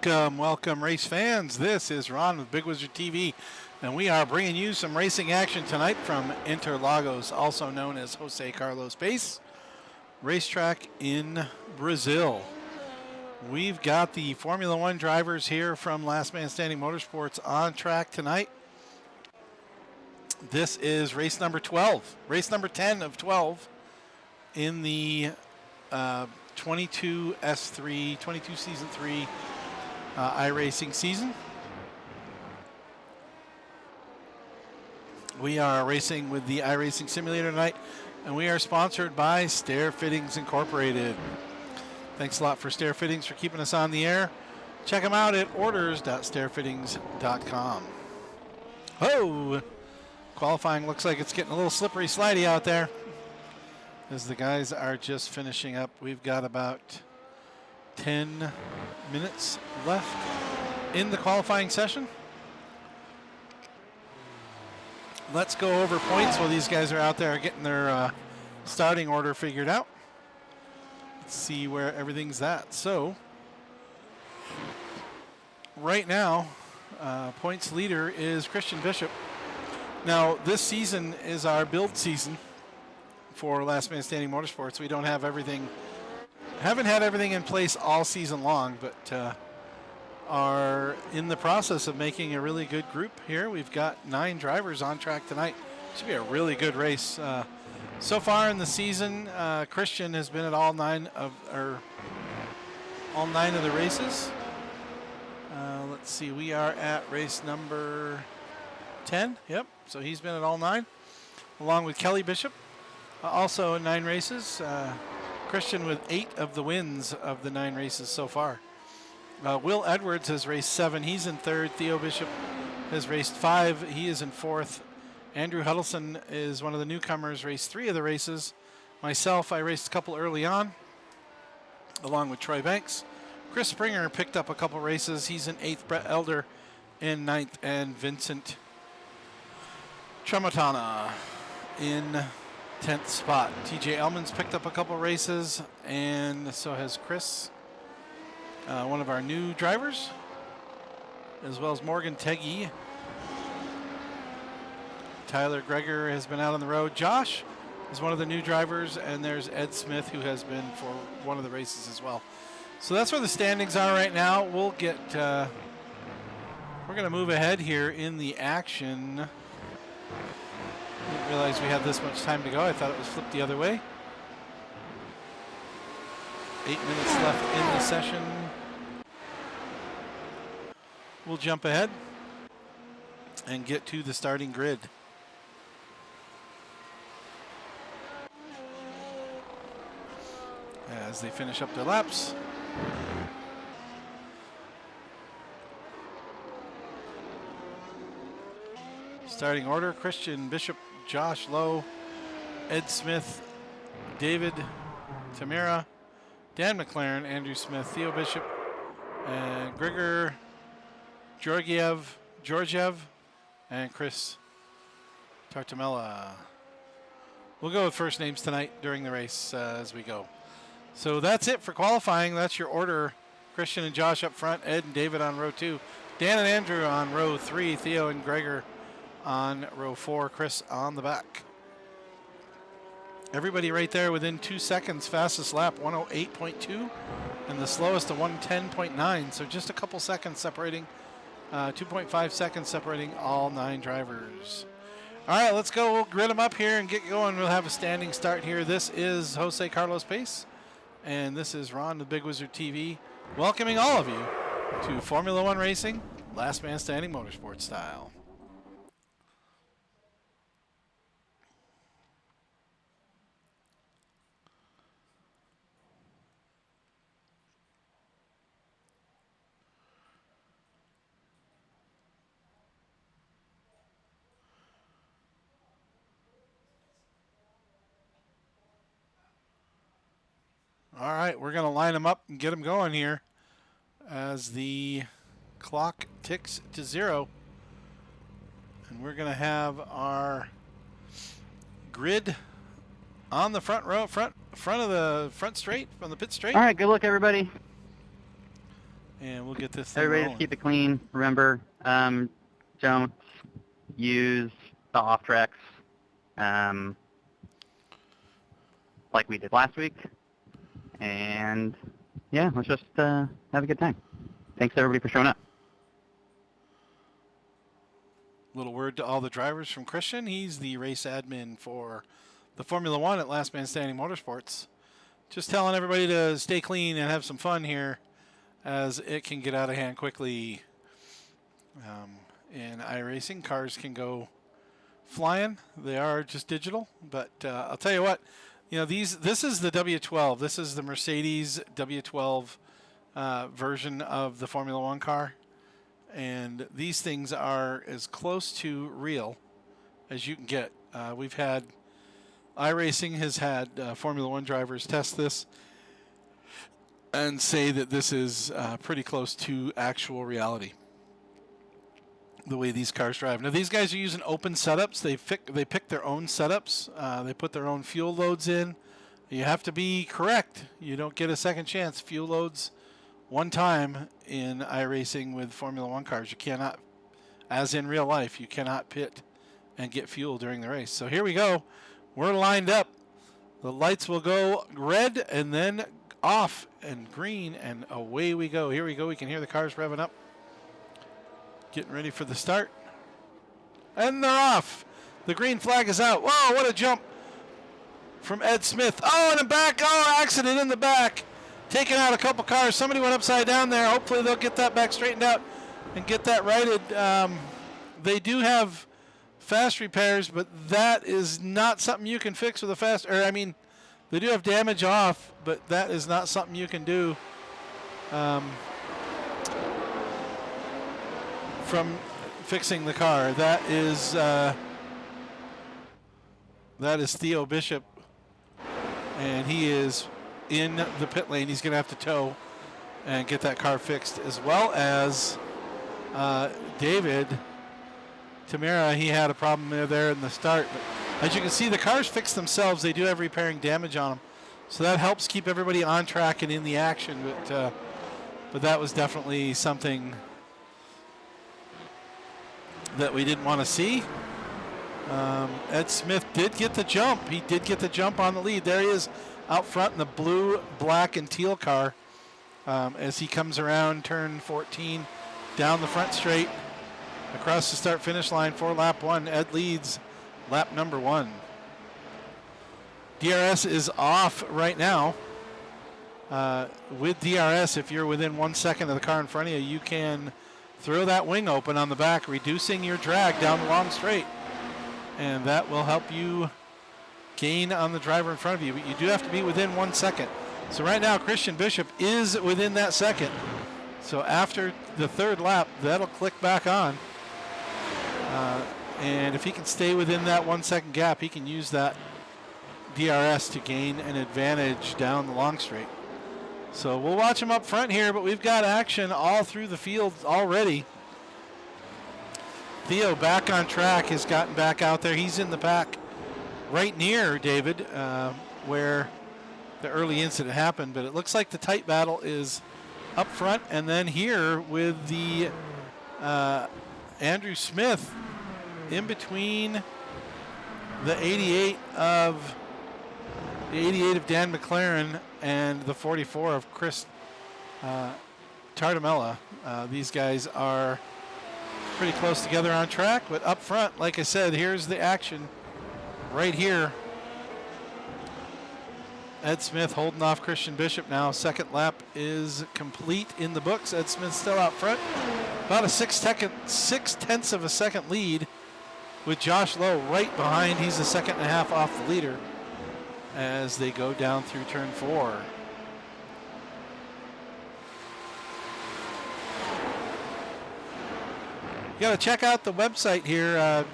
Welcome, welcome, race fans. This is Ron with Big Wizard TV, and we are bringing you some racing action tonight from Interlagos, also known as Jose Carlos Pace racetrack in Brazil. We've got the Formula One drivers here from Last Man Standing Motorsports on track tonight. This is race number 12, race number 10 of 12 in the 22 S3, 22 Season 3 iRacing season. We are racing with the iRacing Simulator tonight, and we are sponsored by Stair Fittings Incorporated. Thanks a lot for Stair Fittings for keeping us on the air. Check them out at orders.stairfittings.com. Oh, qualifying looks like it's getting a little slippery slidey out there as the guys are just finishing up. We've got about 10 minutes left in the qualifying session. Let's go over points while these guys are out there getting their starting order figured out. Let's see where everything's at. So, right now, points leader is Christian Bishop. Now, this season is our build season for Last Man Standing Motorsports. We don't have everything, haven't had everything in place all season long, but are in the process of making a really good group here. We've got 9 drivers on track tonight. Should be a really good race. So far in the season, Christian has been at all 9 of the races. Let's see, we are at race number 10. Yep, so he's been at all 9, along with Kelly Bishop. Also 9 races. Christian with 8 of the wins of the 9 races so far. Will Edwards has raced 7. He's in 3rd. Theo Bishop has raced 5. He is in 4th. Andrew Huddleston is one of the newcomers, raced 3 of the races. Myself, I raced a couple early on, along with Troy Banks. Chris Springer picked up a couple races. He's in 8th. Brett Elder in 9th. And Vincent Tramontana in 10th spot. TJ Ellman's picked up a couple races, and so has Chris, one of our new drivers, as well as Morgan Teggy. Tyler Greger has been out on the road. Josh is one of the new drivers, and there's Ed Smith, who has been for one of the races as well. So that's where the standings are right now. We'll get, we're going to move ahead here in the action. Didn't realize we had this much time to go. I thought it was flipped the other way. 8 minutes left in the session. We'll jump ahead and get to the starting grid. As they finish up their laps. Starting order: Christian Bishop, Josh Lowe, Ed Smith, David Tamira, Dan McLaren, Andrew Smith, Theo Bishop, and Grigor Georgiev, and Chris Tartamella. We'll go with first names tonight during the race as we go. So that's it for qualifying. That's your order: Christian and Josh up front, Ed and David on row 2, Dan and Andrew on row 3, Theo and Gregor on row 4, Chris on the back. Everybody right there within 2 seconds. Fastest lap 108.2 and the slowest of 110.9. So just a couple seconds separating, 2.5 seconds separating all 9 drivers. All right, let's go. We'll grid them up here and get going. We'll have a standing start here. This is Jose Carlos Pace, and this is Ron with Big Wizard TV, welcoming all of you to Formula One racing, Last Man Standing Motorsports style. All right, we're going to line them up and get them going here as the clock ticks to 0. And we're going to have our grid on the front row, front of the front straight, from the pit straight. All right, good luck, everybody. and we'll get this thing Everybody rolling. just keep it clean. Remember, don't use the off tracks like we did last week. And yeah, let's just have a good time. Thanks everybody for showing up. Little word to all the drivers from Christian. He's the race admin for the Formula One at Last Man Standing Motorsports. Just telling everybody to stay clean and have some fun here, as it can get out of hand quickly. In iRacing, cars can go flying. They are just digital, but I'll tell you what, this is the W12. This is the Mercedes W12 version of the Formula One car, and these things are as close to real as you can get. We've had iRacing has had Formula One drivers test this and say that this is pretty close to actual reality, the way these cars drive. Now, these guys are using open setups. They pick their own setups. They put their own fuel loads in. You have to be correct. You don't get a second chance. Fuel loads one time in iRacing with Formula One cars. You cannot, as in real life, you cannot pit and get fuel during the race. So here we go. We're lined up. The lights will go red and then off and green, and away we go. Here we go. We can hear the cars revving up. Getting ready for the start. And they're off. The green flag is out. Whoa, what a jump from Ed Smith. Oh, and a back. Oh, accident in the back. Taking out a couple cars. Somebody went upside down there. Hopefully they'll get that back straightened out and get that righted. They do have fast repairs, but that is not something you can fix with a fast, they do have damage off, but that is not something you can do from fixing the car. That is Theo Bishop, and he is in the pit lane. He's going to have to tow and get that car fixed, as well as David Tamara. He had a problem there in the start, but as you can see, the cars fix themselves. They do have repairing damage on them, so that helps keep everybody on track and in the action. But that was definitely something that we didn't want to see. Ed Smith did get the jump. He did get the jump on the lead. There he is out front in the blue, black, and teal car as he comes around turn 14 down the front straight across the start-finish line for lap one. Ed leads lap number one. DRS is off right now. With DRS, if you're within 1 second of the car in front of you, you can throw that wing open on the back, reducing your drag down the long straight. And that will help you gain on the driver in front of you. But you do have to be within 1 second. So right now, Christian Bishop is within that second. So after the third lap, that'll click back on. And if he can stay within that 1 second gap, he can use that DRS to gain an advantage down the long straight. So we'll watch him up front here, but we've got action all through the field already. Theo back on track, has gotten back out there. He's in the pack right near David, where the early incident happened, but it looks like the tight battle is up front, and then here with the Andrew Smith in between the 88 of Dan McLaren and the 44 of Chris Tardamella. These guys are pretty close together on track, but up front, like I said, here's the action right here. Ed Smith holding off Christian Bishop now. Second lap is complete in the books. Ed Smith still out front. About a 6/10 of a second lead with Josh Lowe right behind. He's a second and a half off the leader as they go down through turn 4. You got to check out the website here.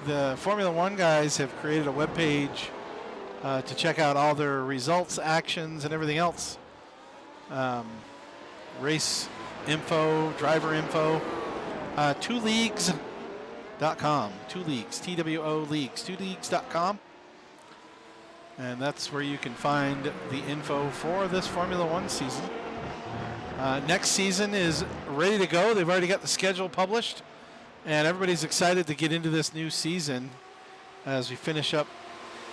The Formula One guys have created a web page to check out all their results, actions, and everything else. Race info, driver info. 2leagues.com. 2 leagues, TWO leagues, 2leagues.com. And that's where you can find the info for this Formula One season. Next season is ready to go. They've already got the schedule published, and everybody's excited to get into this new season as we finish up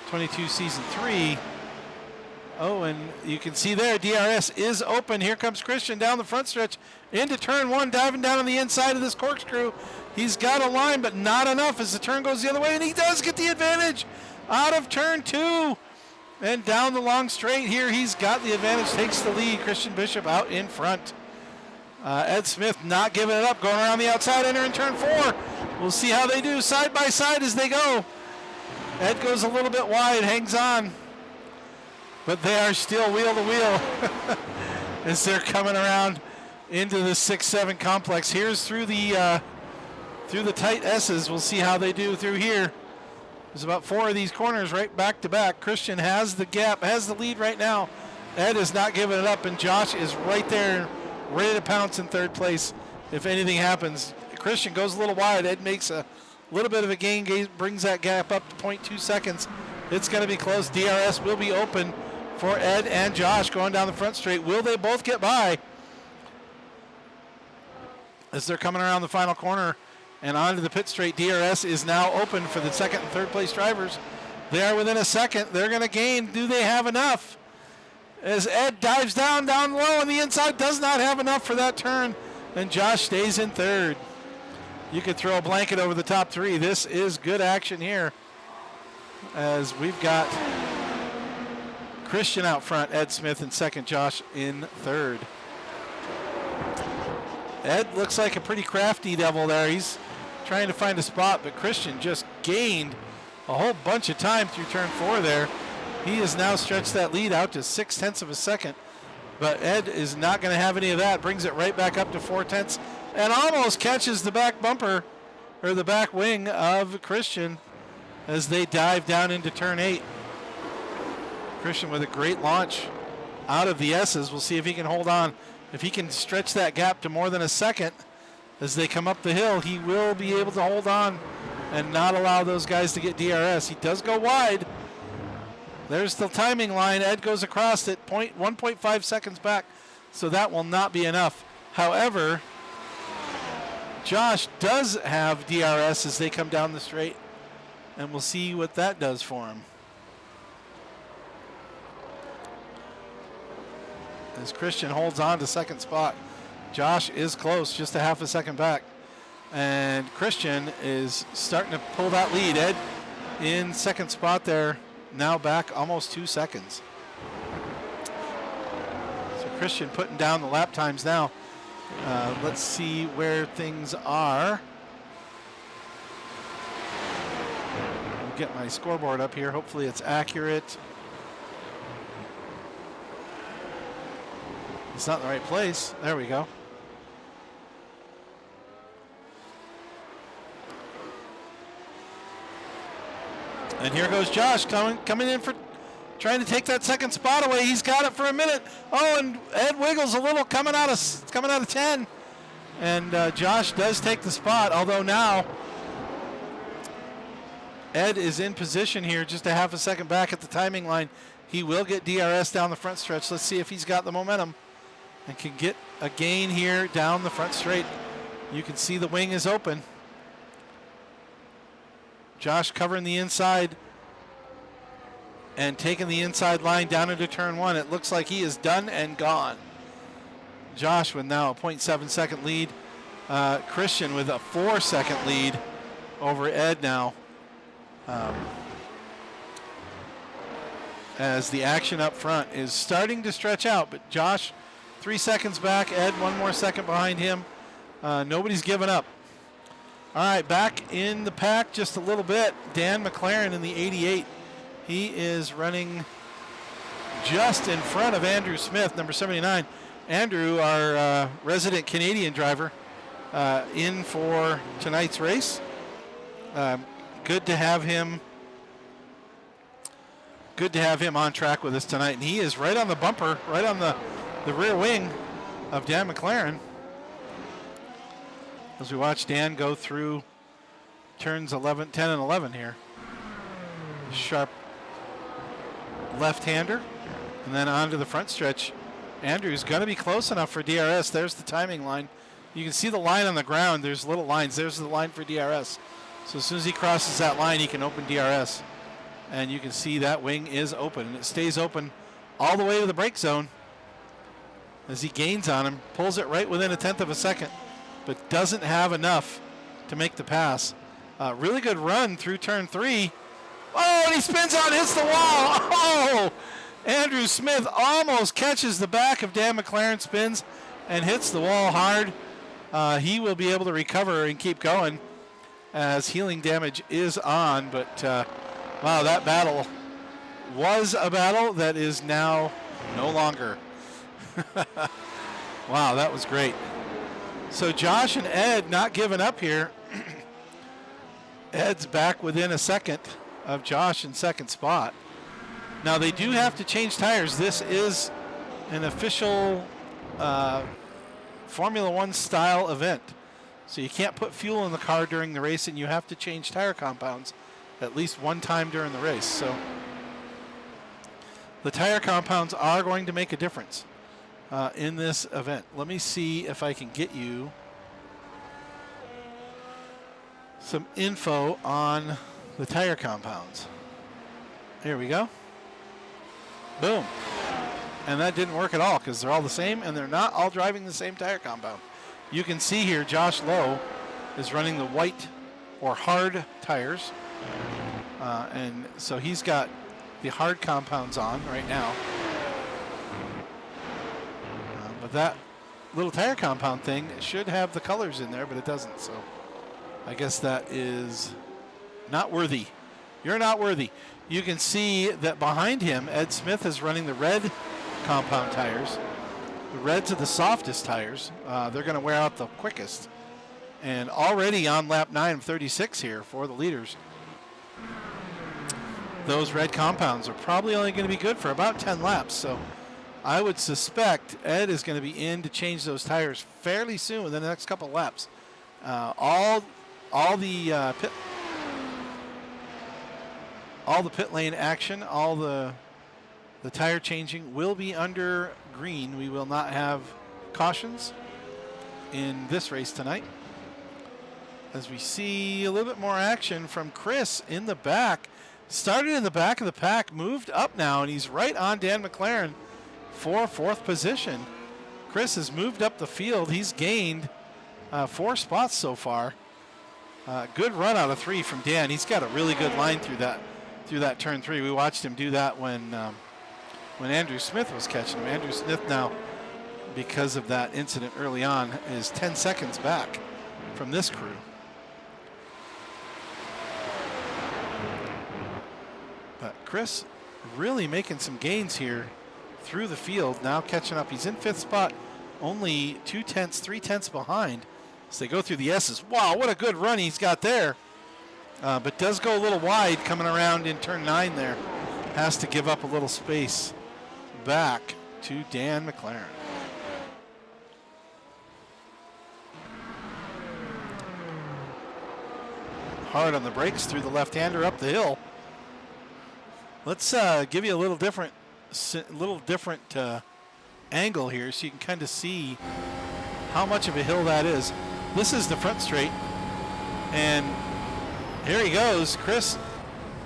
22 Season 3. Oh, and you can see there, DRS is open. Here comes Christian down the front stretch into turn 1, diving down on the inside of this corkscrew. He's got a line, but not enough as the turn goes the other way, and he does get the advantage out of turn 2. And down the long straight here, he's got the advantage, takes the lead. Christian Bishop out in front. Ed Smith not giving it up, going around the outside, entering turn 4. We'll see how they do side by side as they go. Ed goes a little bit wide, hangs on. But they are still wheel to wheel as they're coming around into the 6-7 complex. Here's through the tight S's. We'll see how they do through here. There's about 4 of these corners right back to back. Christian has the gap, has the lead right now. Ed is not giving it up, and Josh is right there, ready to pounce in third place if anything happens. Christian goes a little wide. Ed makes a little bit of a gain, brings that gap up to 0.2 seconds. It's going to be close. DRS will be open for Ed and Josh going down the front straight. Will they both get by as they're coming around the final corner and onto the pit straight? DRS is now open for the second and third place drivers. They are within a second. They're going to gain. Do they have enough? As Ed dives down low on the inside, does not have enough for that turn, and Josh stays in third. You could throw a blanket over the top 3. This is good action here as we've got Christian out front, Ed Smith in second, Josh in third. Ed looks like a pretty crafty devil there. He's trying to find a spot, but Christian just gained a whole bunch of time through turn 4 there. He has now stretched that lead out to 0.6 of a second, but Ed is not going to have any of that. Brings it right back up to 0.4 and almost catches the back bumper or the back wing of Christian as they dive down into turn 8. Christian with a great launch out of the S's. We'll see if he can hold on. If he can stretch that gap to more than a second as they come up the hill, he will be able to hold on and not allow those guys to get DRS. He does go wide. There's the timing line. Ed goes across it 1.5 seconds back, so that will not be enough. However, Josh does have DRS as they come down the straight, and we'll see what that does for him. As Christian holds on to second spot, Josh is close, just a half a second back. And Christian is starting to pull that lead. Ed in second spot there, now back almost 2 seconds. So Christian putting down the lap times now. Let's see where things are. I'll get my scoreboard up here. Hopefully it's accurate. It's not in the right place. There we go. And here goes Josh coming in for trying to take that second spot away. He's got it for a minute. Oh, and Ed wiggles a little coming out of 10. And Josh does take the spot, although now Ed is in position here just a half a second back at the timing line. He will get DRS down the front stretch. Let's see if he's got the momentum and can get a gain here down the front straight. You can see the wing is open. Josh covering the inside and taking the inside line down into turn 1. It looks like he is done and gone. Josh with now a 0.7 second lead. Christian with a 4 second lead over Ed now. As the action up front is starting to stretch out, but Josh 3 seconds back, Ed 1 more second behind him. Nobody's given up. All right, back in the pack just a little bit. Dan McLaren in the 88. He is running just in front of Andrew Smith, number 79. Andrew, our resident Canadian driver, in for tonight's race. Good to have him. Good to have him on track with us tonight. And he is right on the bumper, right on the rear wing of Dan McLaren. As we watch Dan go through turns 10 and 11 here. Sharp left-hander, and then onto the front stretch. Andrew's going to be close enough for DRS. There's the timing line. You can see the line on the ground. There's little lines. There's the line for DRS. So as soon as he crosses that line, he can open DRS. And you can see that wing is open. And it stays open all the way to the brake zone as he gains on him. Pulls it right within 1/10 of a second, but doesn't have enough to make the pass. Really good run through turn 3. Oh, and he spins out, hits the wall. Oh, Andrew Smith almost catches the back of Dan McLaren, spins and hits the wall hard. He will be able to recover and keep going as healing damage is on. But wow, that battle was a battle that is now no longer. Wow, that was great. So Josh and Ed not giving up here. Ed's back within a second of Josh in second spot. Now they do have to change tires. This is an official Formula One style event. So you can't put fuel in the car during the race, and you have to change tire compounds at least one time during the race. So the tire compounds are going to make a difference in this event. Let me see if I can get you some info on the tire compounds. Here we go. Boom. And that didn't work at all because they're all the same and they're not all driving the same tire compound. You can see here Josh Lowe is running the white or hard tires. And so he's got the hard compounds on right now. But that little tire compound thing should have the colors in there, but it doesn't. So I guess that is not worthy. You're not worthy. You can see that behind him, Ed Smith is running the red compound tires. The reds are the softest tires. They're going to wear out the quickest. And already on lap 9 of 36 here for the leaders, those red compounds are probably only going to be good for about 10 laps. So I would suspect Ed is going to be in to change those tires fairly soon within the next couple of laps. All the pit lane action, all the tire changing will be under green. We will not have cautions in this race tonight. As we see a little bit more action from Chris in the back. Started in the back of the pack, moved up now, and he's right on Dan McLaren for 4th position. Chris has moved up the field. He's gained 4 spots so far. Good run out of 3 from Dan. He's got a really good line through that turn 3. We watched him do that when Andrew Smith was catching him. Andrew Smith now, because of that incident early on, is 10 seconds back from this crew. But Chris really making some gains here through the field, now catching up. He's in 5th spot, only 3/10 behind. As they go through the S's. Wow, what a good run he's got there. But does go a little wide coming around in turn 9 there. Has to give up a little space back to Dan McLaren. Hard on the brakes through the left-hander up the hill. Let's give you a little different angle here so you can kind of see how much of a hill that is. This is the front straight, and here he goes. Chris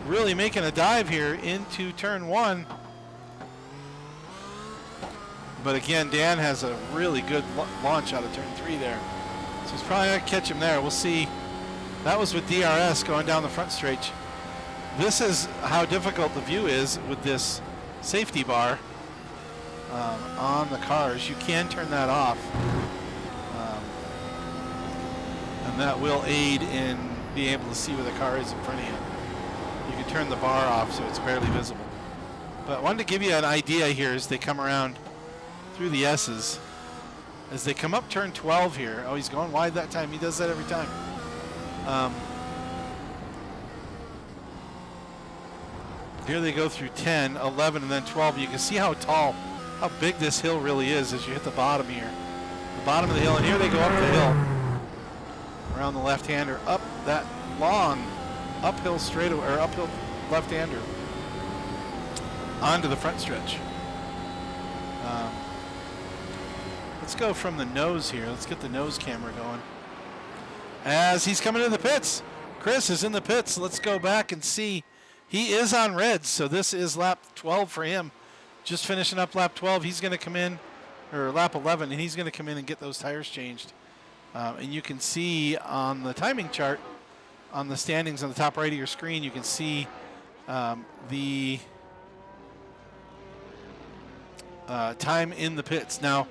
really making a dive here into turn 1. But again, Dan has a really good launch out of turn 3 there. So he's probably going to catch him there. We'll see. That was with DRS going down the front straight. This is how difficult the view is with this safety bar on the cars. You can turn that off. And that will aid in being able to see where the car is in front of you. You can turn the bar off so it's barely visible. But I wanted to give you an idea here as they come around through the S's. As they come up turn 12 here. Oh, he's going wide that time. He does that every time. Here they go through 10, 11, and then 12. You can see how tall, how big this hill really is as you hit the bottom here. The bottom of the hill, and here they go up the hill. Around the left-hander, up that long uphill straightaway, or uphill left-hander onto the front stretch. Let's go from the nose here. Let's get the nose camera going. As he's coming to the pits. Chris is in the pits. Let's go back and see. He is on reds, so this is lap 12 for him. Just finishing up lap 12. He's going to come in, or lap 11, and he's going to come in and get those tires changed. And you can see on the timing chart, on the standings on the top right of your screen, you can see the time in the pits. Now,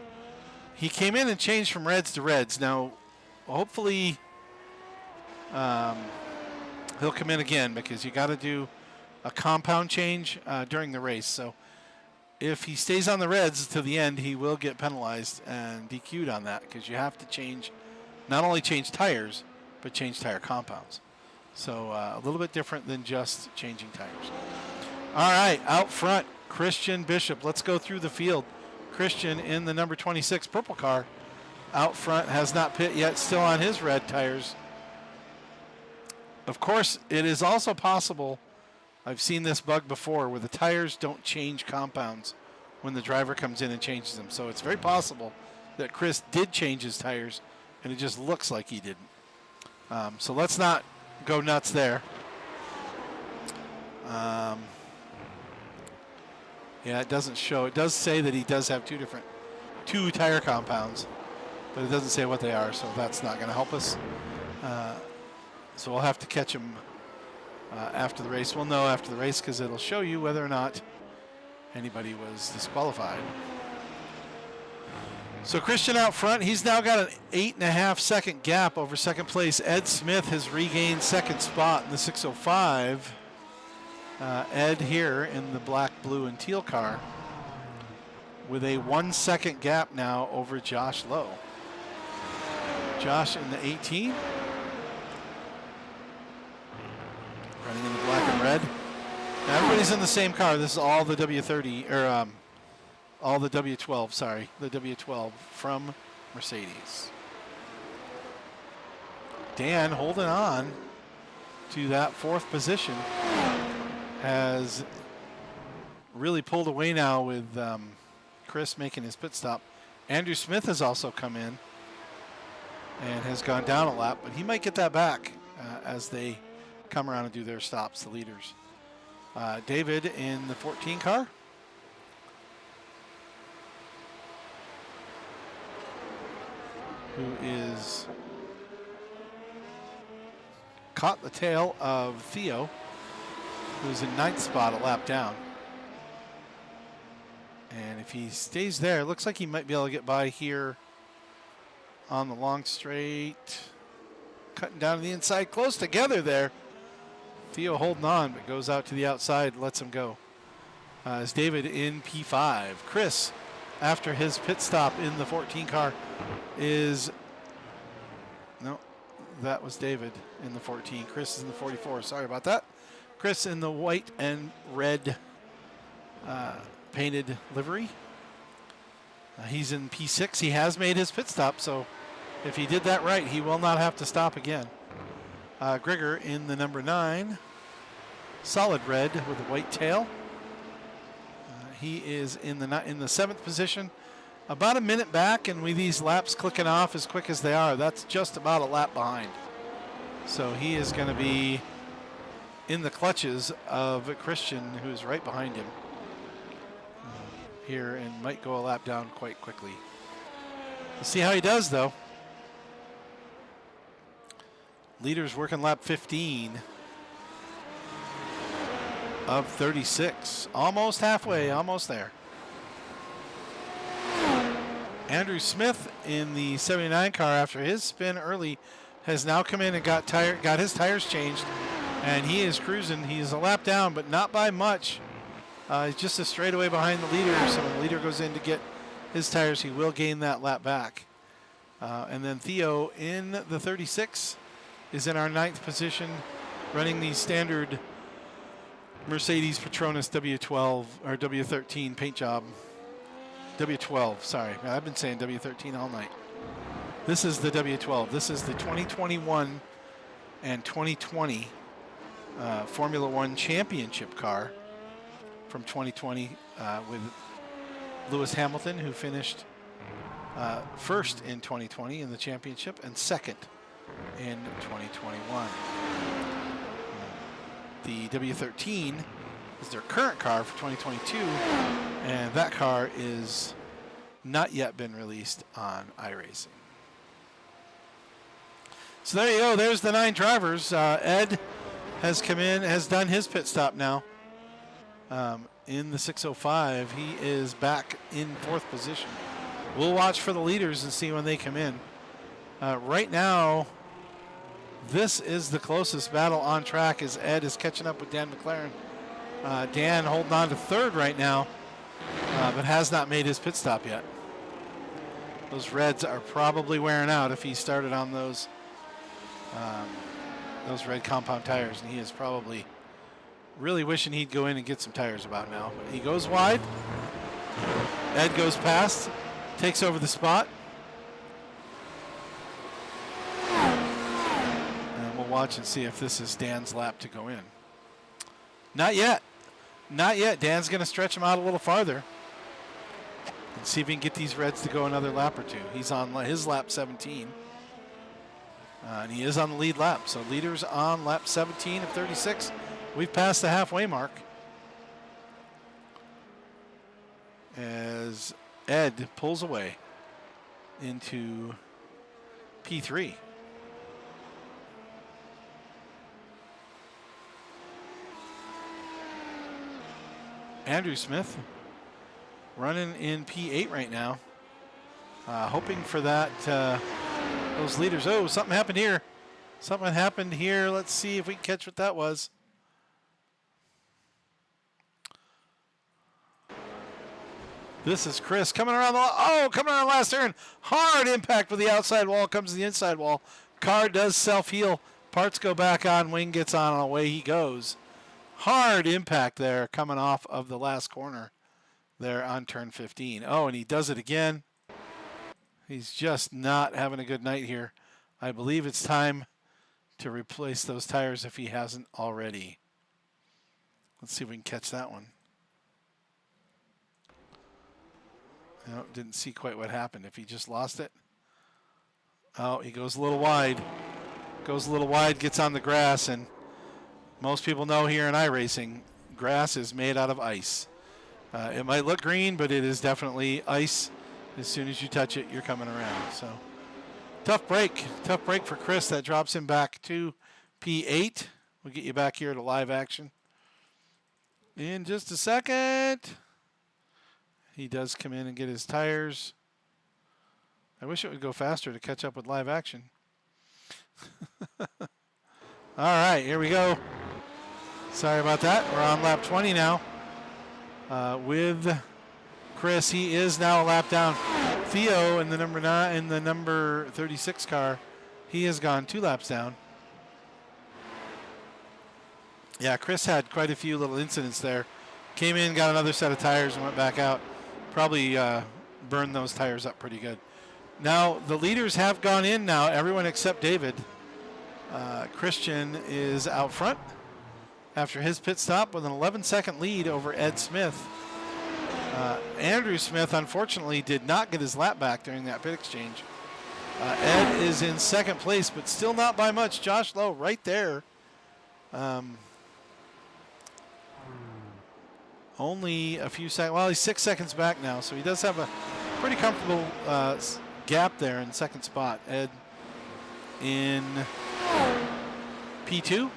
he came in and changed from reds to reds. Now, hopefully he'll come in again, because you got to do a compound change during the race. So if he stays on the reds to the end, he will get penalized and DQ'd on that, because you have to change, not only change tires, but change tire compounds. So a little bit different than just changing tires. All right, out front, Christian Bishop. Let's go through the field. Christian in the number 26 purple car. Out front, has not pit yet, still on his red tires. Of course, it is also possible, I've seen this bug before, where the tires don't change compounds when the driver comes in and changes them. So it's very possible that Chris did change his tires, and it just looks like he didn't. So let's not go nuts there. Yeah, it doesn't show. It does say that he does have two tire compounds, but it doesn't say what they are, so that's not going to help us. So we'll have to catch him after the race. We'll know after the race, because it'll show you whether or not anybody was disqualified. So Christian out front, he's now got an 8.5 second gap over second place. Ed Smith has regained second spot in the 605. Ed here in the black, blue, and teal car with a 1 second gap now over Josh Lowe. Josh in the 18. Running in the black and red. Now everybody's in the same car. This is all the W30, or all the W12, sorry. The W12 from Mercedes. Dan holding on to that fourth position. Has really pulled away now with Chris making his pit stop. Andrew Smith has also come in and has gone down a lap, but he might get that back as they come around and do their stops, the leaders. David in the 14 car. Who is caught the tail of Theo, who's in 9th spot, a lap down. And if he stays there, it looks like he might be able to get by here on the long straight. Cutting down to the inside, close together there. Theo holding on, but goes out to the outside, lets him go. As David in P5. Chris, after his pit stop in the 14 car, is... No, that was David in the 14. Chris is in the 44. Sorry about that. Chris in the white and red painted livery. He's in P6. He has made his pit stop, so if he did that right, he will not have to stop again. Grigor in the number 9. Solid red with a white tail. He is in the 7th position. About a minute back, and with these laps clicking off as quick as they are, that's just about a lap behind. So he is going to be in the clutches of Christian, who is right behind him here, and might go a lap down quite quickly. We'll see how he does, though. Leaders working lap 15 of 36. Almost halfway, almost there. Andrew Smith in the 79 car, after his spin early, has now come in and got his tires changed, and he is cruising. He's a lap down, but not by much. He's just a straightaway behind the leader, so when the leader goes in to get his tires, he will gain that lap back. And then Theo in the 36 is in our 9th position, running the standard Mercedes Petronas W12 or W13 paint job. W12, sorry. I've been saying W13 all night. This is the W12. This is the 2021 and 2020 Formula One championship car from 2020 with Lewis Hamilton, who finished first in 2020 in the championship and second in 2021. The W13 is their current car for 2022, and that car is not yet been released on iRacing. So there you go. There's the 9 drivers. Ed has come in, has done his pit stop now. In the 605, he is back in 4th position. We'll watch for the leaders and see when they come in. Right now, this is the closest battle on track as Ed is catching up with Dan McLaren. Dan holding on to 3rd right now, but has not made his pit stop yet. Those reds are probably wearing out if he started on those red compound tires, and he is probably really wishing he'd go in and get some tires about now. But he goes wide. Ed goes past, takes over the spot. And we'll watch and see if this is Dan's lap to go in. Not yet. Not yet. Dan's going to stretch him out a little farther and see if he can get these reds to go another lap or two. He's on his lap 17. And he is on the lead lap. So leaders on lap 17 of 36. We've passed the halfway mark as Ed pulls away into P3. Andrew Smith running in P8 right now, hoping for that those leaders. Oh, something happened here. Something happened here. Let's see if we can catch what that was. This is Chris coming around coming around the last turn. Hard impact with the outside wall, comes to the inside wall. Car does self-heal. Parts go back on, wing gets on, and away he goes. Hard impact there coming off of the last corner there on turn 15. Oh, and he does it again. He's just not having a good night here. I believe it's time to replace those tires if he hasn't already. Let's see if we can catch that one. No, didn't see quite what happened. If he just lost it. Oh, he goes a little wide. Goes a little wide, gets on the grass, and most people know here in iRacing, grass is made out of ice. It might look green, but it is definitely ice. As soon as you touch it, you're coming around. So tough break for Chris. That drops him back to P8. We'll get you back here to live action in just a second. He does come in and get his tires. I wish it would go faster to catch up with live action. All right, here we go. Sorry about that. We're on lap 20 now with Chris. He is now a lap down. Theo in the number 36 car, he has gone 2 laps down. Yeah, Chris had quite a few little incidents there. Came in, got another set of tires, and went back out. Probably burned those tires up pretty good. Now, the leaders have gone in now, everyone except David. Christian is out front after his pit stop with an 11-second lead over Ed Smith. Andrew Smith, unfortunately, did not get his lap back during that pit exchange. Ed is in 2nd place, but still not by much. Josh Lowe right there. Only a few seconds. Well, he's 6 seconds back now, so he does have a pretty comfortable gap there in 2nd spot. Ed in P2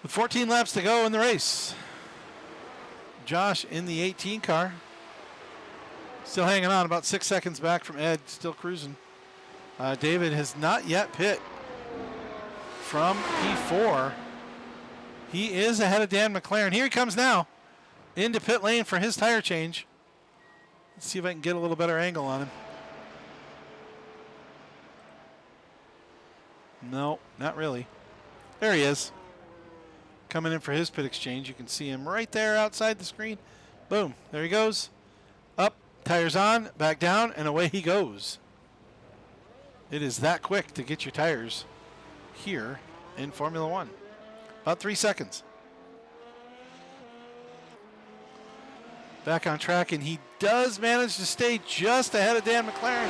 with 14 laps to go in the race. Josh in the 18 car, still hanging on, about 6 seconds back from Ed, still cruising. David has not yet pit from P4. He is ahead of Dan McLaren. Here he comes now into pit lane for his tire change. Let's see if I can get a little better angle on him. No, not really. There he is. Coming in for his pit exchange. You can see him right there outside the screen. Boom. There he goes. Up, tires on, back down, and away he goes. It is that quick to get your tires here in Formula One. About 3 seconds. back on track, and he does manage to stay just ahead of Dan McLaren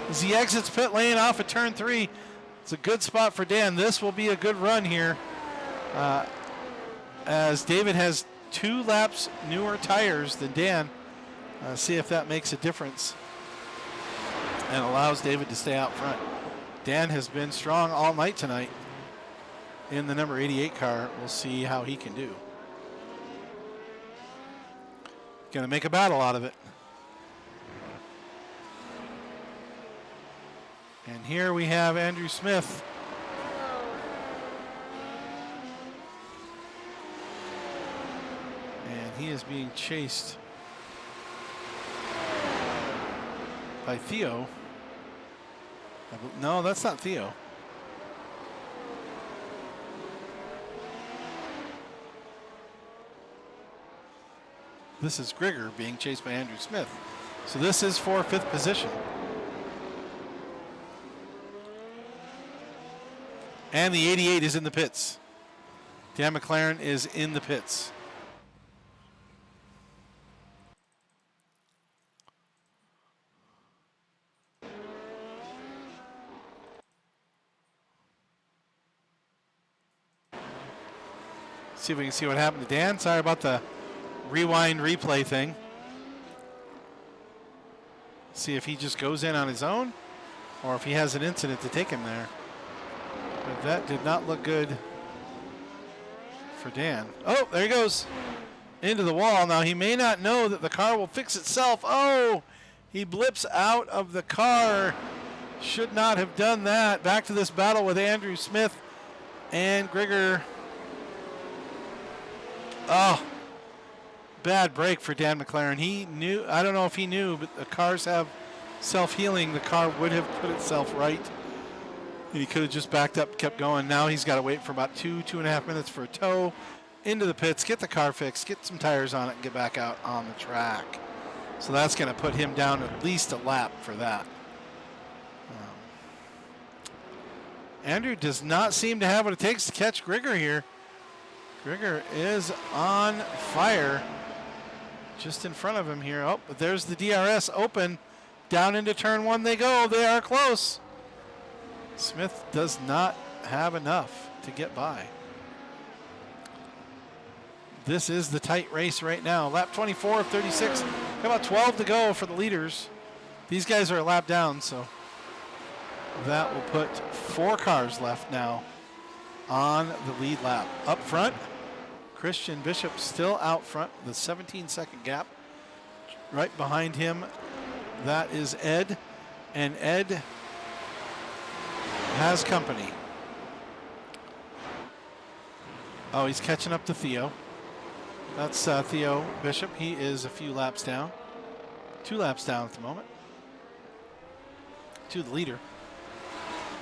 as he exits pit lane off of turn 3. It's a good spot for Dan. This will be a good run here as David has 2 laps newer tires than Dan. See if that makes a difference and allows David to stay out front. Dan has been strong all night tonight in the number 88 car. We'll see how he can do. Going to make a battle out of it. And here we have Andrew Smith. And he is being chased by Theo. No, that's not Theo. This is Grigor being chased by Andrew Smith. So this is for 5th position. And the 88 is in the pits. Dan McLaren is in the pits. See if we can see what happened to Dan. Sorry about the rewind replay thing. See if he just goes in on his own or if he has an incident to take him there. But that did not look good for Dan. Oh, there he goes into the wall. Now he may not know that the car will fix itself. Oh, he blips out of the car. Should not have done that. Back to this battle with Andrew Smith and Grigor. Oh, bad break for Dan McLaren. He knew, I don't know if he knew, but the cars have self-healing. The car would have put itself right. And he could have just backed up, kept going. Now he's got to wait for about 2.5 minutes for a tow into the pits, get the car fixed, get some tires on it, and get back out on the track. So that's going to put him down at least a lap for that. Andrew does not seem to have what it takes to catch Grigor here. Grigor is on fire just in front of him here. Oh, but there's the DRS open. Down into turn 1 they go. They are close. Smith does not have enough to get by. This is the tight race right now. Lap 24 of 36. Got about 12 to go for the leaders. These guys are a lap down, so that will put 4 cars left now on the lead lap. Up front, Christian Bishop still out front with a 17-second gap. Right behind him, that is Ed. And Ed has company. Oh, he's catching up to Theo. That's Theo Bishop. He is a few laps down. 2 laps down at the moment to the leader.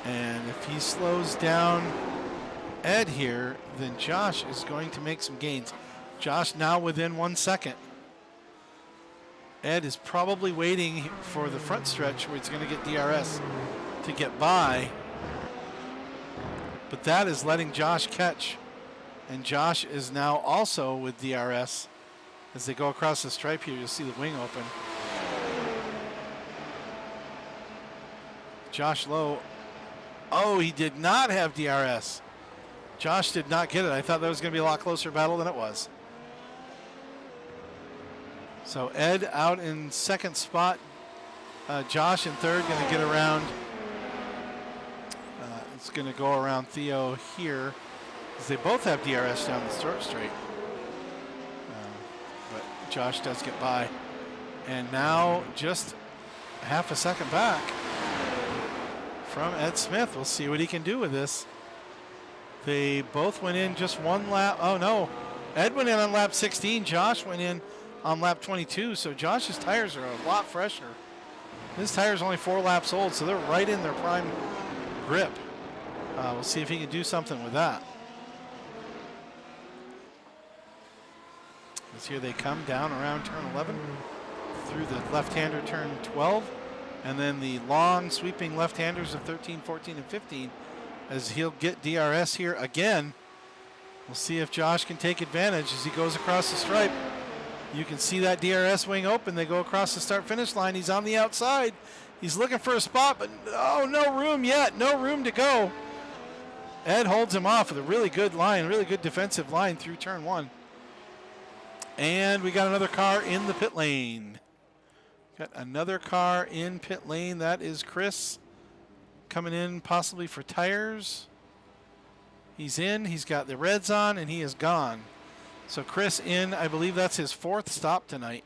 And if he slows down Ed here, then Josh is going to make some gains. Josh now within 1 second. Ed is probably waiting for the front stretch where he's going to get DRS to get by. But that is letting Josh catch. And Josh is now also with DRS. As they go across the stripe here, you'll see the wing open. Josh Lowe. Oh, he did not have DRS. Josh did not get it. I thought that was going to be a lot closer battle than it was. So Ed out in second spot. Josh in third, going to get around. It's going to go around Theo here. Because they both have DRS down the short straight. But Josh does get by. And now just half a second back from Ed Smith. We'll see what he can do with this. They both went in just 1 lap. Oh, no. Ed went in on lap 16. Josh went in on lap 22. So Josh's tires are a lot fresher. His tire's only 4 laps old, so they're right in their prime grip. We'll see if he can do something with that. As here they come down around turn 11 through the left-hander turn 12. And then the long sweeping left-handers of 13, 14, and 15 as he'll get DRS here again. We'll see if Josh can take advantage as he goes across the stripe. You can see that DRS wing open. They go across the start-finish line. He's on the outside. He's looking for a spot, but oh, no room yet. No room to go. Ed holds him off with a really good line, really good defensive line through turn 1. And we got another car in the pit lane. Got another car in pit lane. That is Chris coming in possibly for tires. He's in. He's got the reds on, and he is gone. So Chris in, I believe that's his 4th stop tonight.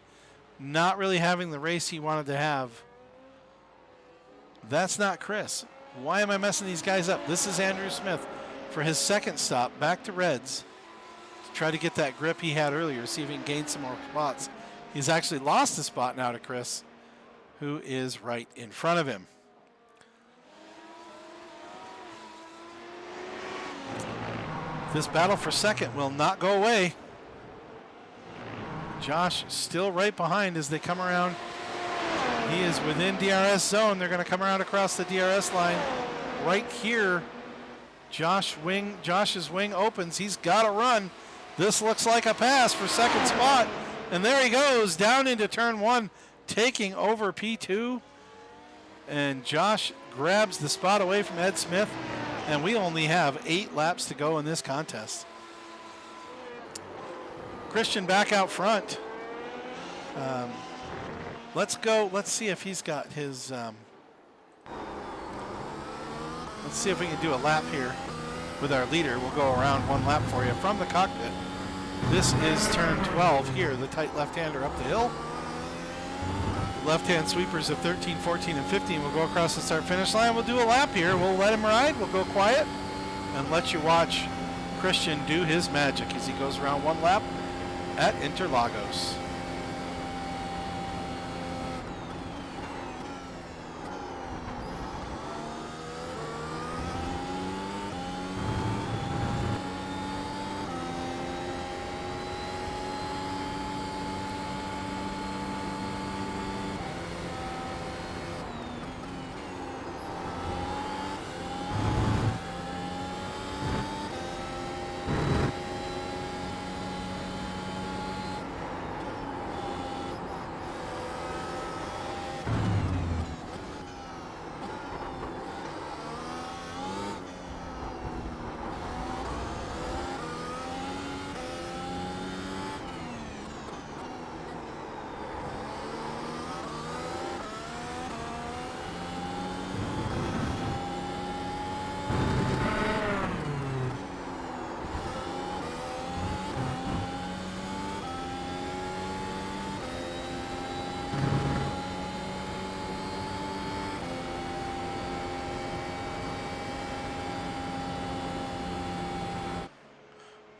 Not really having the race he wanted to have. That's not Chris. Why am I messing these guys up? This is Andrew Smith for his 2nd stop, back to reds, to try to get that grip he had earlier, see if he can gain some more spots. He's actually lost a spot now to Chris, who is right in front of him. This battle for 2nd will not go away. Josh still right behind as they come around. He is within DRS zone. They're going to come around across the DRS line right here. Josh's wing opens. He's got to run. This looks like a pass for 2nd spot. And there he goes down into turn 1, taking over P2. And Josh grabs the spot away from Ed Smith. And we only have 8 laps to go in this contest. Christian back out front. Let's go. Let's see if he's got his. Let's see if we can do a lap here with our leader. We'll go around 1 lap for you from the cockpit. This is turn 12 here, the tight left-hander up the hill. Left-hand sweepers of 13, 14, and 15 will go across the start-finish line. We'll do a lap here. We'll let him ride. We'll go quiet and let you watch Christian do his magic as he goes around 1 lap at Interlagos.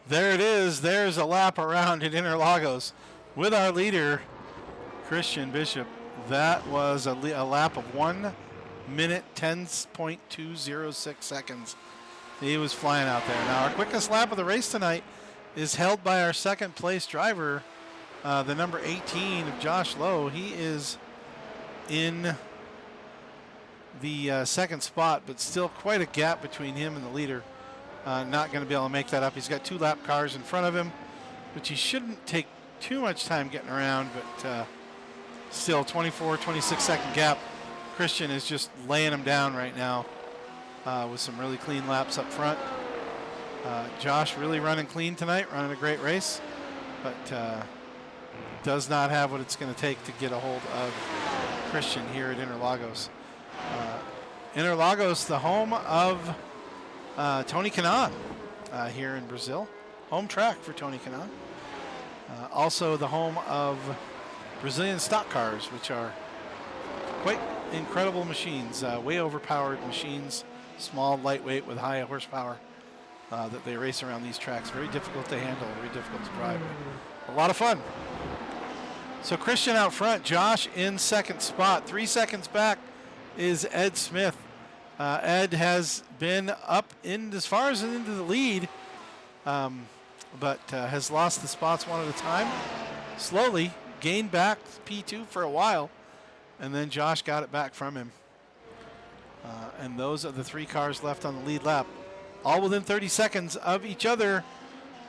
There it is. There's a lap around at Interlagos with our leader, Christian Bishop. That was a lap of 1 minute 10.206 seconds. He was flying out there. Now, our quickest lap of the race tonight is held by our 2nd place driver, the number 18 of Josh Lowe. He is in the 2nd spot, but still quite a gap between him and the leader. Not going to be able to make that up. He's got 2 lap cars in front of him, which he shouldn't take too much time getting around, but still 24, 26 second gap. Christian is just laying him down right now with some really clean laps up front. Josh really running clean tonight, running a great race, but does not have what it's going to take to get a hold of Christian here at Interlagos. Interlagos, the home of Tony Kanaan here in Brazil. Home track for Tony Kanaan. Also the home of Brazilian stock cars, which are quite incredible machines, way overpowered machines, small, lightweight with high horsepower that they race around these tracks. Very difficult to handle, very difficult to drive. A lot of fun. So Christian out front, Josh in 2nd spot. 3 seconds back is Ed Smith. Ed has been up in as far as into the lead, but has lost the spots 1 at a time. Slowly gained back P2 for a while, and then Josh got it back from him. And those are the 3 cars left on the lead lap, all within 30 seconds of each other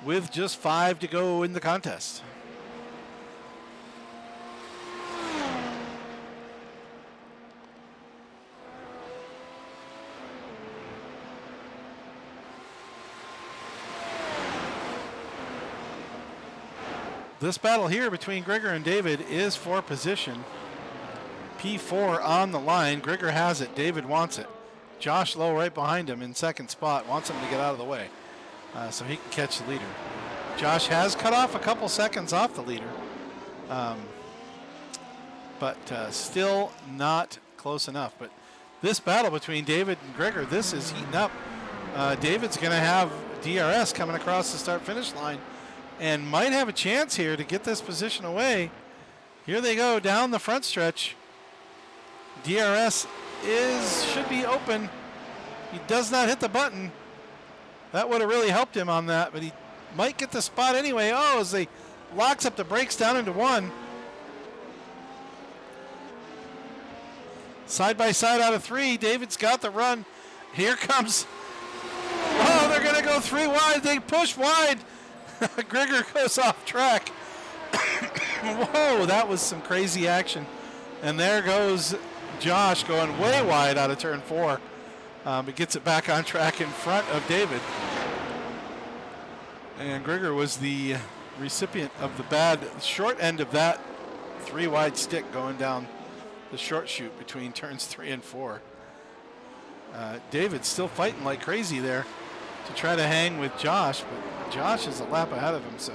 with just 5 to go in the contest. this battle here between Grigor and David is for position. P4 on the line. Grigor has it. David wants it. Josh Lowe right behind him in second spot. Wants him to get out of the way so he can catch the leader. Josh has cut off a couple seconds off the leader. But still not close enough. But this battle between David and Grigor, this is heating up. David's going to have DRS coming across the start-finish line and might have a chance here to get this position away. Here they go down the front stretch. DRS should be open. He does not hit the button. That would have really helped him on that, but he might get the spot anyway. Oh, as he locks up the brakes down into one. Side by side out of three. David's got the run. Here comes. Oh, they're going to go 3 wide. They push wide. Grigor goes off track. Whoa, that was some crazy action. And there goes Josh going way wide out of turn 4. But gets it back on track in front of David. And Grigor was the recipient of the bad short end of that 3 wide stick going down the short chute between turns 3 and 4. David's still fighting like crazy there to try to hang with Josh, but Josh is a lap ahead of him, so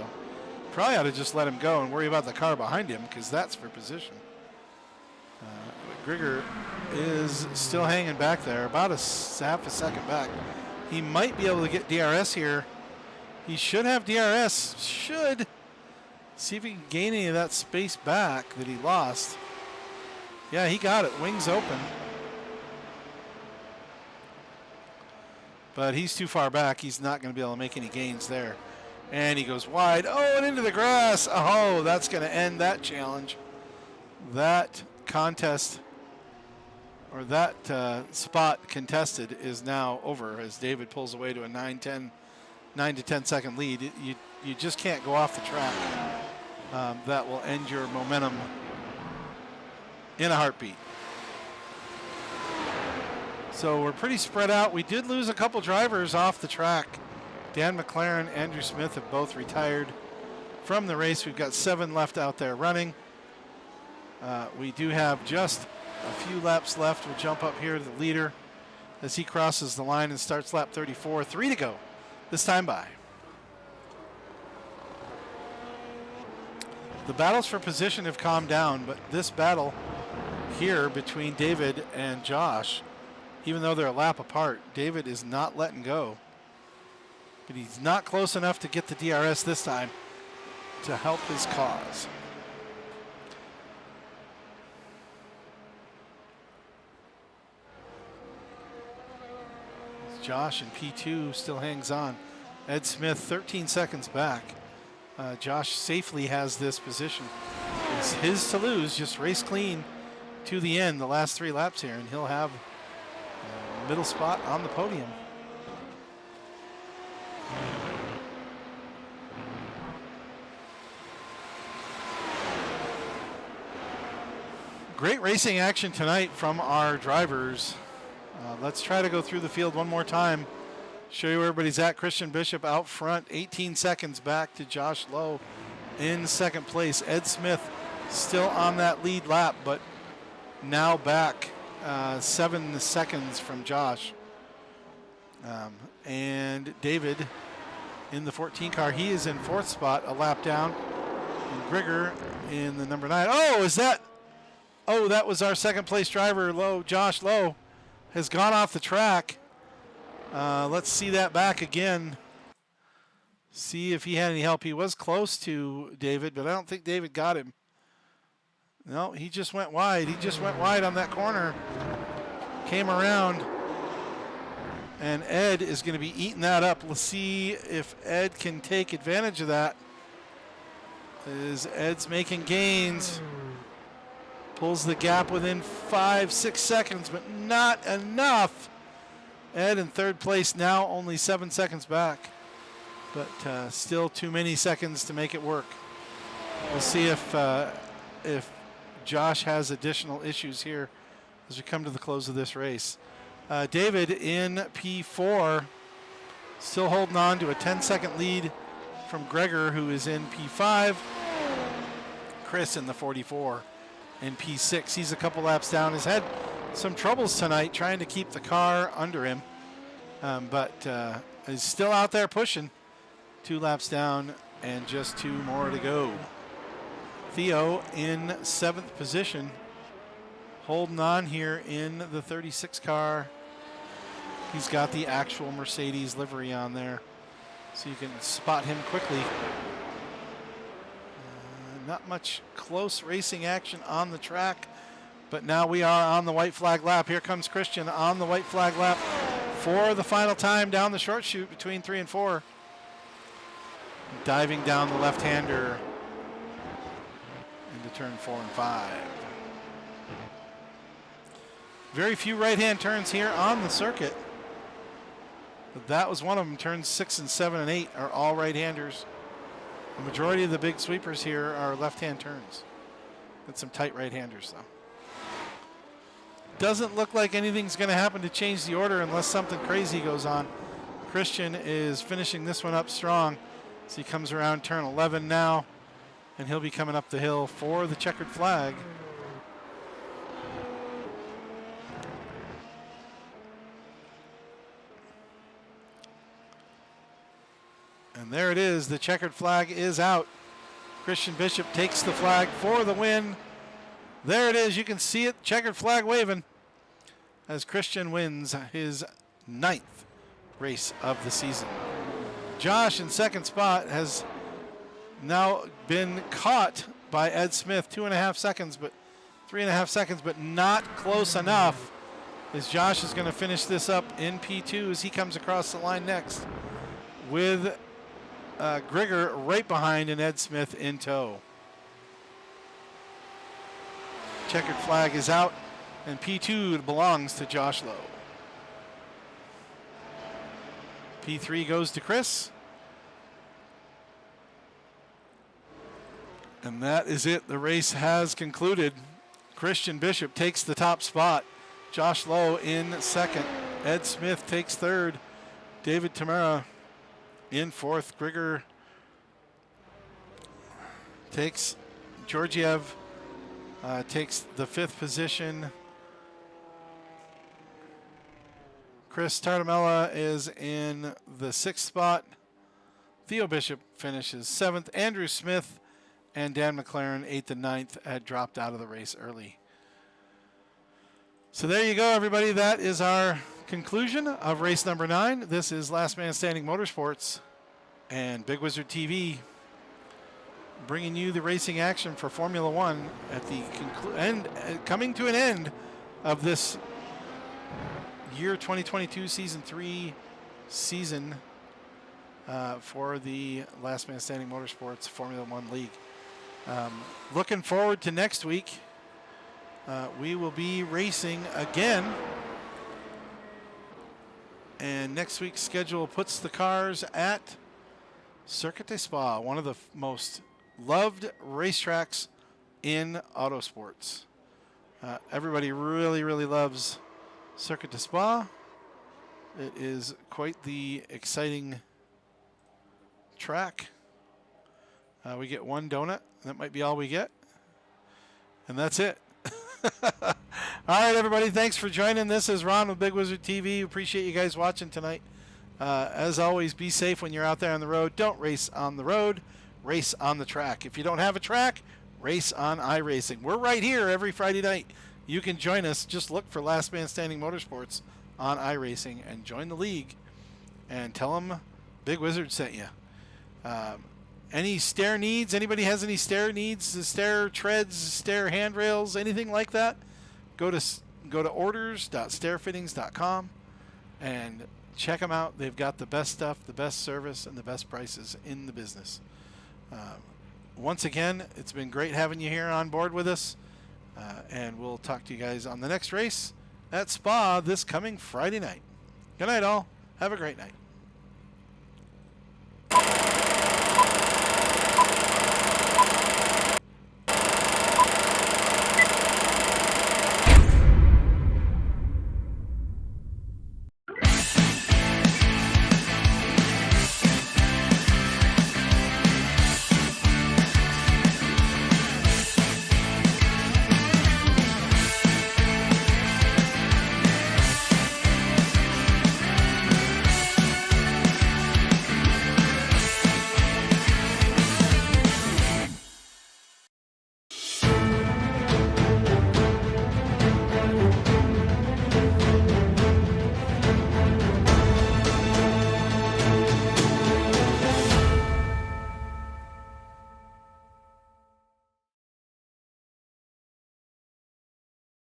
probably ought to just let him go and worry about the car behind him because that's for position. But Grigor is still hanging back there, about half a second back. He might be able to get DRS here. He should have DRS. Should see if he can gain any of that space back that he lost. Yeah, he got it. Wings open. But he's too far back. He's not going to be able to make any gains there. And he goes wide. Oh, and into the grass. Oh, that's going to end that challenge. That contest, or that spot contested, is now over as David pulls away to a 9 to 10 second lead. You just can't go off the track. That will end your momentum in a heartbeat. So we're pretty spread out. We did lose a couple drivers off the track. Dan McLaren, Andrew Smith have both retired from the race. We've got 7 left out there running. We do have just a few laps left. We'll jump up here to the leader as he crosses the line and starts lap 34. 3 to go this time by. The battles for position have calmed down, but this battle here between David and Josh, even though they're a lap apart, David is not letting go. But he's not close enough to get the DRS this time to help his cause. Josh in P2 still hangs on. Ed Smith 13 seconds back. Josh safely has this position. It's his to lose. Just race clean to the end, the last 3 laps here, and he'll have middle spot on the podium. Great racing action tonight from our drivers. Let's try to go through the field one more time. Show you where everybody's at. Christian Bishop out front, 18 seconds back to Josh Lowe in second place. Ed Smith still on that lead lap, but now back 7 seconds from Josh. And David in the 14 car, he is in 4th spot, a lap down. And Grigor in the number 9. Oh, that was our second place driver, Josh Lowe, has gone off the track. Let's see that back again. See if he had any help. He was close to David, but I don't think David got him. No, he just went wide. He just went wide on that corner. Came around. And Ed is going to be eating that up. Let's see if Ed can take advantage of that. As Ed's making gains. Pulls the gap within 5-6 seconds, but not enough. Ed in 3rd place now, only 7 seconds back. But still too many seconds to make it work. We'll see if Josh has additional issues here as we come to the close of this race. David in P4, still holding on to a 10-second lead from Grigor, who is in P5. Chris in the 44 in P6. He's a couple laps down. Has had some troubles tonight trying to keep the car under him, but is still out there pushing. 2 laps down and just 2 more to go. Theo in 7th position, holding on here in the 36 car. He's got the actual Mercedes livery on there, so you can spot him quickly. Not much close racing action on the track, but now we are on the white flag lap. Here comes Christian on the white flag lap for the final time down the short chute between 3 and 4. Diving down the left-hander into turn 4 and 5. Very few right-hand turns here on the circuit. But that was one of them. Turns 6 and 7 and 8 are all right-handers. The majority of the big sweepers here are left-hand turns. With some tight right-handers, though. Doesn't look like anything's going to happen to change the order unless something crazy goes on. Christian is finishing this one up strong. So he comes around turn 11 now, and he'll be coming up the hill for the checkered flag. And there it is. The checkered flag is out. Christian Bishop takes the flag for the win. There it is. You can see it. Checkered flag waving as Christian wins his 9th race of the season. Josh in 2nd spot has now been caught by Ed Smith. 2.5 seconds, but 3.5 seconds, but not close enough. As Josh is going to finish this up in P2 as he comes across the line next with Grigor right behind and Ed Smith in tow. Checkered flag is out, and P2 belongs to Josh Lowe. P3 goes to Chris. And that is it. The race has concluded. Christian Bishop takes the top spot. Josh Lowe in 2nd. Ed Smith takes 3rd. David Tamara in 4th. Grigor takes Georgiev. Takes the 5th position. Chris Tartamella is in the 6th spot. Theo Bishop finishes 7th. Andrew Smith and Dan McLaren, 8th and 9th, had dropped out of the race early. So there you go, everybody. That is our conclusion of race number 9. This is Last Man Standing Motorsports and Big Wizard TV bringing you the racing action for Formula One at the end, coming to an end of this year 2022 season 3 season for the Last Man Standing Motorsports Formula One League. Looking forward to next week. We will be racing again, and next week's schedule puts the cars at Circuit de Spa, one of the most loved racetracks in autosports. Everybody really loves Circuit de Spa. It is quite the exciting track. We get one donut. That might be all we get. And that's it. All right, everybody. Thanks for joining. This is Ron with Big Wizard TV. Appreciate you guys watching tonight. As always, be safe when you're out there on the road. Don't race on the road. Race on the track. If you don't have a track, race on iRacing. We're right here every Friday night. You can join us. Just look for Last Man Standing Motorsports on iRacing and join the league. And tell them Big Wizard sent you. Any stair needs? Anybody has any stair needs? Stair treads, stair handrails, anything like that? Go to orders.stairfittings.com and check them out. They've got the best stuff, the best service, and the best prices in the business. Once again, it's been great having you here on board with us, and we'll talk to you guys on the next race at Spa this coming Friday night. Good night, all. Have a great night.